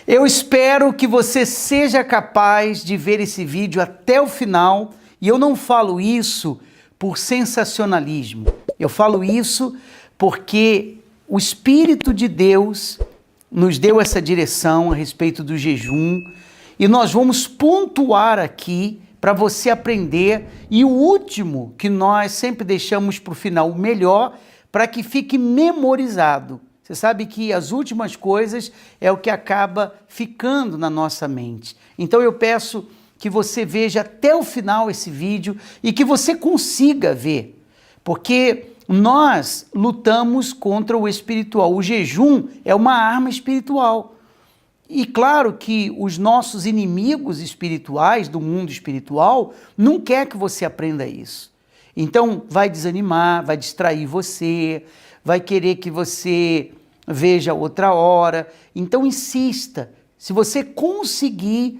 Eu espero que você seja capaz de ver esse vídeo até o final, e eu não falo isso por sensacionalismo. Eu falo isso porque o Espírito de Deus nos deu essa direção a respeito do jejum, e nós vamos pontuar aqui para você aprender, e o último que nós sempre deixamos para o final, o melhor, para que fique memorizado. Você sabe que as últimas coisas é o que acaba ficando na nossa mente. Então eu peço que você veja até o final esse vídeo e que você consiga ver, porque nós lutamos contra o espiritual. O jejum é uma arma espiritual. E claro que os nossos inimigos espirituais, do mundo espiritual, não quer que você aprenda isso. Então vai desanimar, vai distrair você, vai querer que você veja outra hora. Então insista. Se você conseguir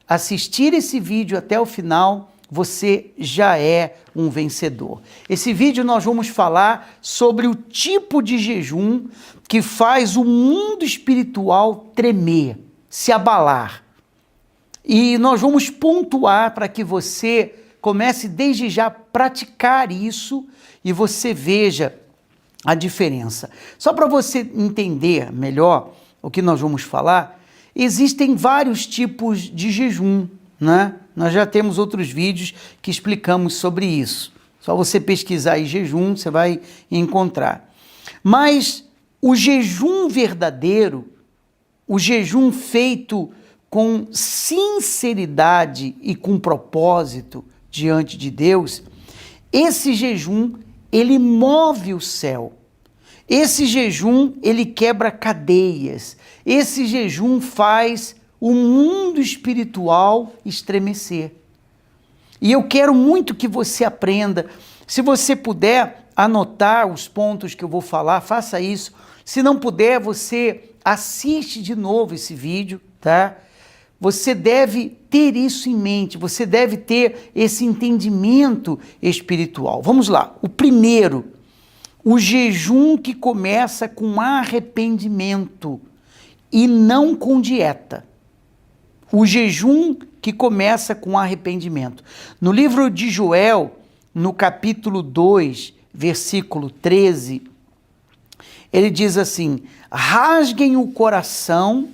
assistir esse vídeo até o final, você já é um vencedor. Esse vídeo nós vamos falar sobre o tipo de jejum que faz o mundo espiritual tremer, se abalar. E nós vamos pontuar para que você comece desde já a praticar isso e você veja a diferença. Só para você entender melhor o que nós vamos falar, existem vários tipos de jejum, né? Nós já temos outros vídeos que explicamos sobre isso. Só você pesquisar aí jejum, você vai encontrar. Mas o jejum verdadeiro, o jejum feito com sinceridade e com propósito diante de Deus, esse jejum, ele move o céu. Esse jejum, ele quebra cadeias. Esse jejum faz o mundo espiritual estremecer. E eu quero muito que você aprenda. Se você puder anotar os pontos que eu vou falar, faça isso. Se não puder, você assiste de novo esse vídeo, tá? Você deve ter isso em mente, você deve ter esse entendimento espiritual. Vamos lá. O primeiro, o jejum que começa com arrependimento e não com dieta. O jejum que começa com arrependimento. No livro de Joel, no capítulo 2, versículo 13, ele diz assim: rasguem o coração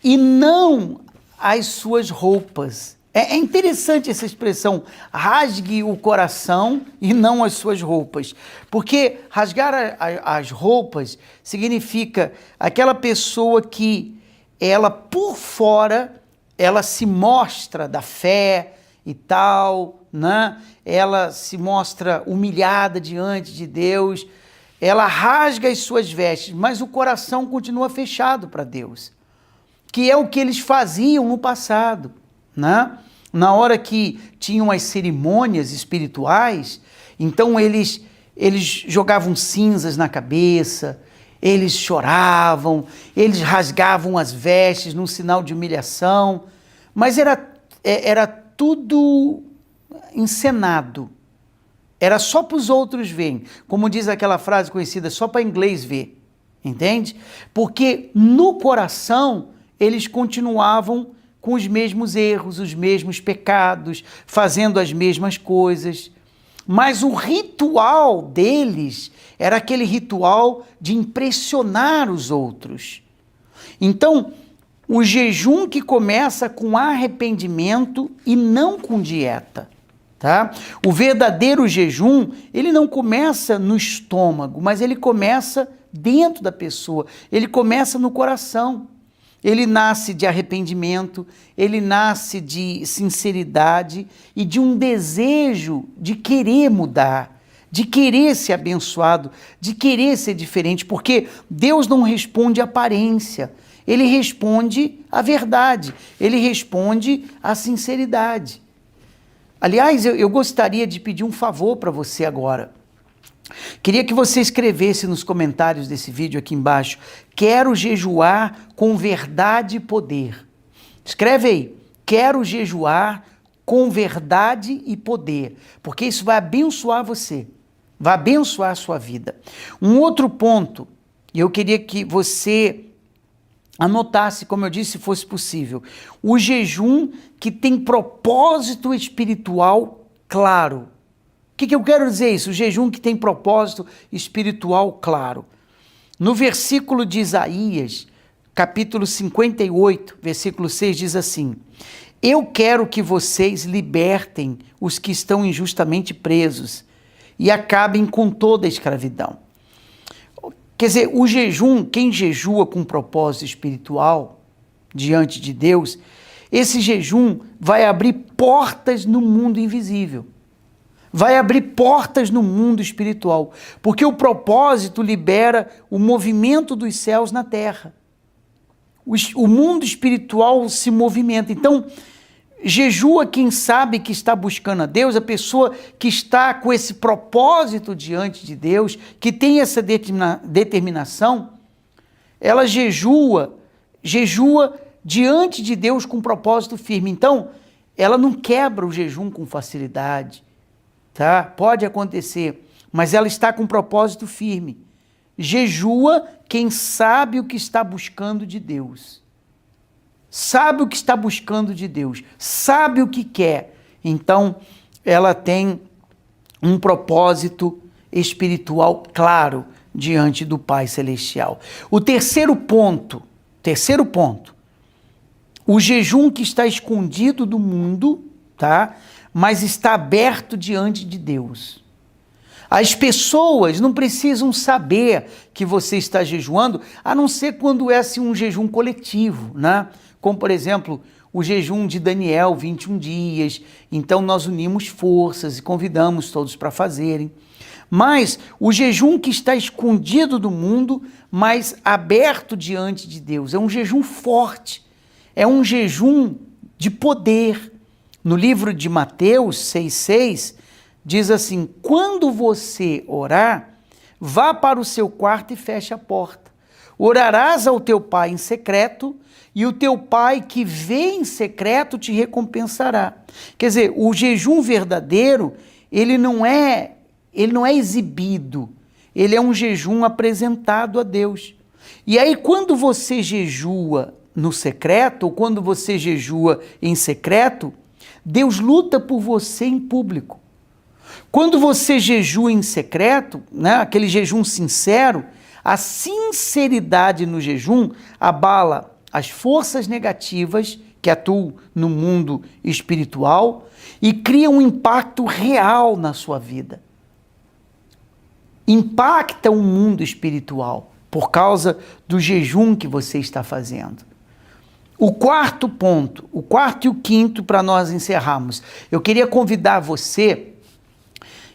e não as suas roupas. É interessante essa expressão, rasgue o coração e não as suas roupas. Porque rasgar as roupas significa aquela pessoa que ela por fora, ela se mostra da fé e tal, né? Ela se mostra humilhada diante de Deus, ela rasga as suas vestes, mas o coração continua fechado para Deus, que é o que eles faziam no passado, né? Na hora que tinham as cerimônias espirituais, então eles jogavam cinzas na cabeça, eles choravam, eles rasgavam as vestes num sinal de humilhação, mas era tudo encenado, era só para os outros verem, como diz aquela frase conhecida, só para inglês ver, entende? Porque no coração eles continuavam com os mesmos erros, os mesmos pecados, fazendo as mesmas coisas. Mas o ritual deles era aquele ritual de impressionar os outros. Então, o jejum que começa com arrependimento e não com dieta, tá? O verdadeiro jejum, ele não começa no estômago, mas ele começa dentro da pessoa, ele começa no coração. Ele nasce de arrependimento, ele nasce de sinceridade e de um desejo de querer mudar, de querer ser abençoado, de querer ser diferente, porque Deus não responde à aparência, ele responde à verdade, ele responde à sinceridade. Aliás, eu gostaria de pedir um favor para você agora. Queria que você escrevesse nos comentários desse vídeo aqui embaixo: quero jejuar com verdade e poder. Escreve aí: quero jejuar com verdade e poder, porque isso vai abençoar você, vai abençoar a sua vida. Um outro ponto, e eu queria que você anotasse, como eu disse, se fosse possível. O jejum que tem propósito espiritual claro. O que eu quero dizer isso? O jejum que tem propósito espiritual claro. No versículo de Isaías, capítulo 58, versículo 6, diz assim: eu quero que vocês libertem os que estão injustamente presos e acabem com toda a escravidão. Quer dizer, o jejum, quem jejua com propósito espiritual diante de Deus, esse jejum vai abrir portas no mundo invisível. Vai abrir portas no mundo espiritual, porque o propósito libera o movimento dos céus na terra. O mundo espiritual se movimenta. Então, jejua quem sabe que está buscando a Deus, a pessoa que está com esse propósito diante de Deus, que tem essa determinação, ela jejua diante de Deus com propósito firme. Então, ela não quebra o jejum com facilidade, tá? Pode acontecer, mas ela está com propósito firme. Jejua quem sabe o que está buscando de Deus. Sabe o que está buscando de Deus, sabe o que quer. Então, ela tem um propósito espiritual claro diante do Pai Celestial. O terceiro ponto, o jejum que está escondido do mundo, tá? Mas está aberto diante de Deus. As pessoas não precisam saber que você está jejuando, a não ser quando é assim, um jejum coletivo, né? Como, por exemplo, o jejum de Daniel, 21 dias. Então, nós unimos forças e convidamos todos para fazerem. Mas o jejum que está escondido do mundo, mas aberto diante de Deus, é um jejum forte, é um jejum de poder. No livro de Mateus 6,6, diz assim: quando você orar, vá para o seu quarto e feche a porta. Orarás ao teu pai em secreto, e o teu pai que vê em secreto te recompensará. Quer dizer, o jejum verdadeiro, ele não é exibido, ele é um jejum apresentado a Deus. E aí, quando você jejua no secreto, ou quando você jejua em secreto, Deus luta por você em público. Quando você jejua em secreto, né, aquele jejum sincero, a sinceridade no jejum abala as forças negativas que atuam no mundo espiritual e cria um impacto real na sua vida. Impacta o mundo espiritual por causa do jejum que você está fazendo. O quarto ponto, o quarto e o quinto para nós encerrarmos. Eu queria convidar você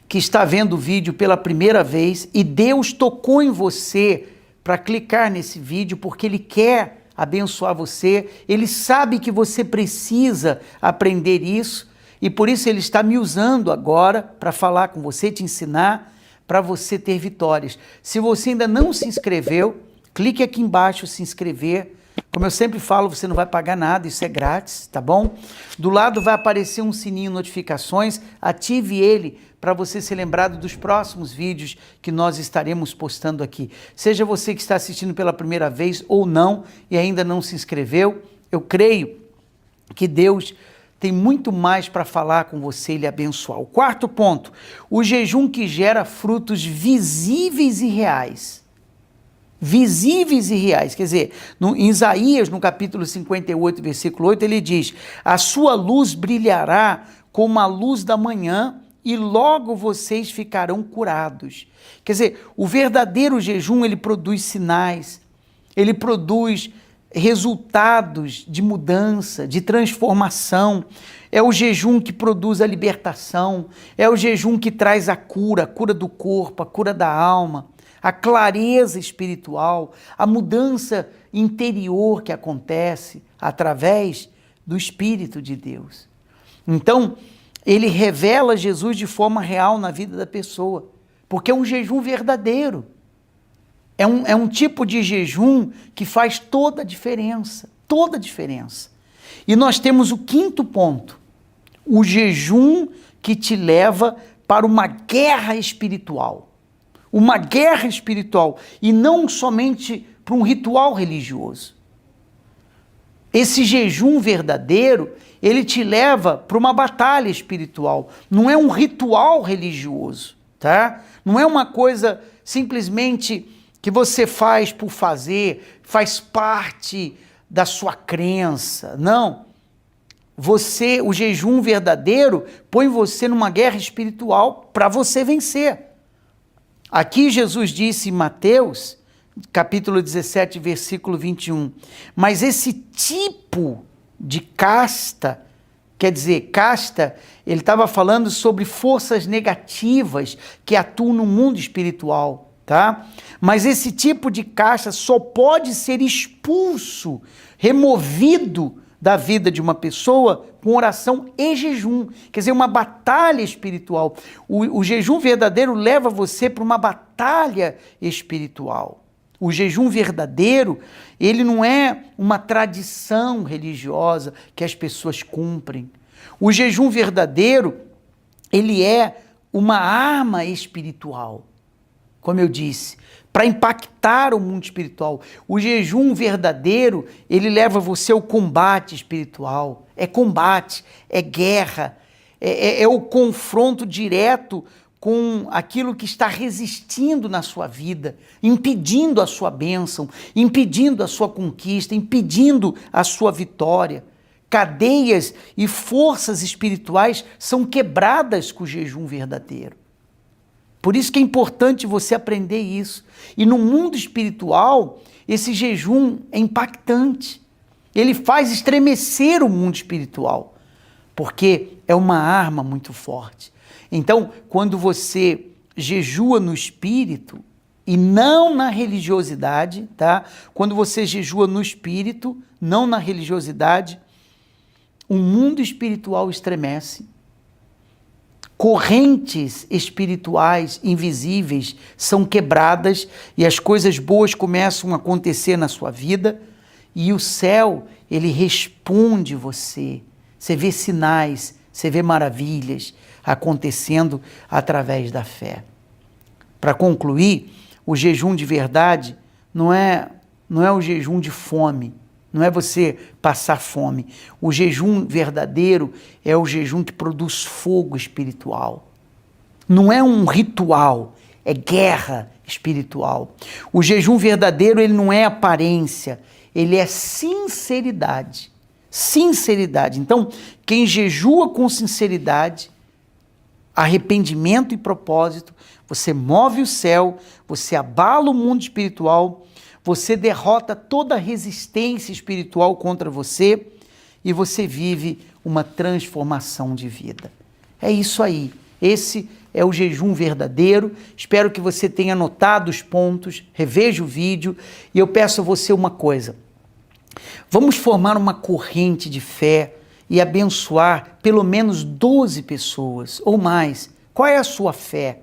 que está vendo o vídeo pela primeira vez e Deus tocou em você para clicar nesse vídeo porque Ele quer abençoar você, Ele sabe que você precisa aprender isso e por isso Ele está me usando agora para falar com você, te ensinar, para você ter vitórias. Se você ainda não se inscreveu, clique aqui embaixo, se inscrever. Como eu sempre falo, você não vai pagar nada, isso é grátis, tá bom? Do lado vai aparecer um sininho de notificações, ative ele para você ser lembrado dos próximos vídeos que nós estaremos postando aqui. Seja você que está assistindo pela primeira vez ou não e ainda não se inscreveu, eu creio que Deus tem muito mais para falar com você e lhe abençoar. O quarto ponto, o jejum que gera frutos visíveis e reais. Visíveis e reais, quer dizer, em Isaías, no capítulo 58, versículo 8, ele diz: a sua luz brilhará como a luz da manhã e logo vocês ficarão curados. Quer dizer, o verdadeiro jejum, ele produz sinais, ele produz resultados de mudança, de transformação. É o jejum que produz a libertação, é o jejum que traz a cura do corpo, a cura da alma, a clareza espiritual, a mudança interior que acontece através do Espírito de Deus. Então, ele revela Jesus de forma real na vida da pessoa, porque é um jejum verdadeiro. É um tipo de jejum que faz toda a diferença, toda a diferença. E nós temos o quinto ponto, o jejum que te leva para uma guerra espiritual. Uma guerra espiritual e não somente para um ritual religioso. Esse jejum verdadeiro, ele te leva para uma batalha espiritual. Não é um ritual religioso, tá? Não é uma coisa simplesmente que você faz por fazer, faz parte da sua crença. Não. O jejum verdadeiro põe você numa guerra espiritual para você vencer. Aqui Jesus disse em Mateus, capítulo 17, versículo 21, mas esse tipo de casta, quer dizer, casta, ele estava falando sobre forças negativas que atuam no mundo espiritual, tá? Mas esse tipo de casta só pode ser expulso, removido da vida de uma pessoa com oração e jejum, quer dizer, uma batalha espiritual. O jejum verdadeiro leva você para uma batalha espiritual. O jejum verdadeiro, ele não é uma tradição religiosa que as pessoas cumprem. O jejum verdadeiro, ele é uma arma espiritual, como eu disse, para impactar o mundo espiritual. O jejum verdadeiro, ele leva você ao combate espiritual. É combate, é guerra, é o confronto direto com aquilo que está resistindo na sua vida, impedindo a sua bênção, impedindo a sua conquista, impedindo a sua vitória. Cadeias e forças espirituais são quebradas com o jejum verdadeiro. Por isso que é importante você aprender isso. E no mundo espiritual, esse jejum é impactante. Ele faz estremecer o mundo espiritual, porque é uma arma muito forte. Então, quando você jejua no espírito e não na religiosidade, tá? Quando você jejua no espírito, não na religiosidade, o mundo espiritual estremece. Correntes espirituais invisíveis são quebradas e as coisas boas começam a acontecer na sua vida e o céu, ele responde você. Você vê sinais, você vê maravilhas acontecendo através da fé. Para concluir, o jejum de verdade não é o jejum de fome, não é você passar fome. O jejum verdadeiro é o jejum que produz fogo espiritual. Não é um ritual, é guerra espiritual. O jejum verdadeiro, ele não é aparência, ele é sinceridade. Sinceridade. Então, quem jejua com sinceridade, arrependimento e propósito, você move o céu, você abala o mundo espiritual, você derrota toda a resistência espiritual contra você e você vive uma transformação de vida. É isso aí. Esse é o jejum verdadeiro. Espero que você tenha anotado os pontos, reveja o vídeo e eu peço a você uma coisa. Vamos formar uma corrente de fé e abençoar pelo menos 12 pessoas ou mais. Qual é a sua fé?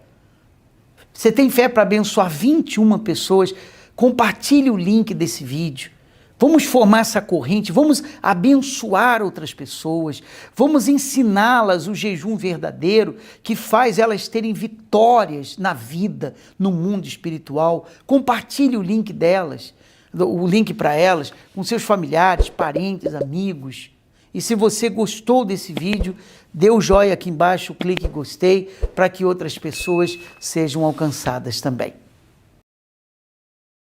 Você tem fé para abençoar 21 pessoas? Compartilhe o link desse vídeo. Vamos formar essa corrente, vamos abençoar outras pessoas, vamos ensiná-las o jejum verdadeiro que faz elas terem vitórias na vida, no mundo espiritual. Compartilhe o link delas, o link para elas, com seus familiares, parentes, amigos. E se você gostou desse vídeo, dê o joinha aqui embaixo, clique em gostei, para que outras pessoas sejam alcançadas também.